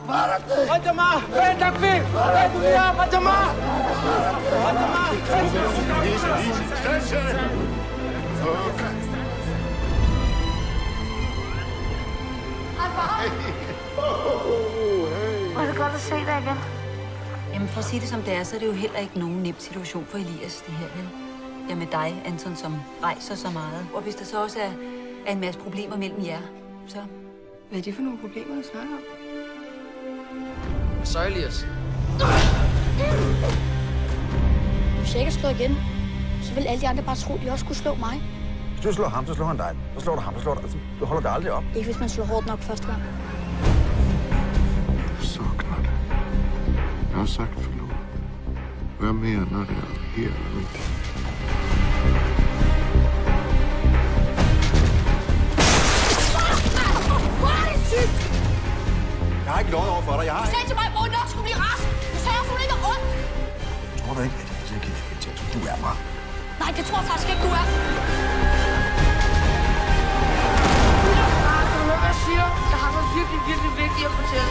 Fatima! Hey, Takfi! Hey, Dunia! Fatima! Fatima! Hvor er det godt at se dig igen. Jamen, for at sige det som det er, så er det jo heller ikke nogen nem situation for Elias, det her, vel? Ja, med dig, Anton, som rejser så meget. Og hvis der så også er en masse problemer mellem jer, så... Hvad er det for nogle problemer, du snakker om? Så Elias. Hvis jeg ikke slår igen, så vil alle de andre bare tro, at de også kunne slå mig. Hvis du slår ham, så slår han dig. Så slår du ham, så slår du... Altså, du holder det aldrig op. Ikke hvis man slår hårdt nok første gang. Jeg savner det. Jeg har sagt forlod. Hvad mere, når det er her eller nu? Jeg har ikke løjet over for dig. Jeg har Du sagde til mig, at nok skulle blive rask. Du sagde, at hun ikke er ondt. Tror du ikke, at jeg kan irritere, som du er mig? Nej, det tror jeg faktisk ikke, du er. Hvad siger? Jeg har noget virkelig, virkelig vigtigt at fortælle.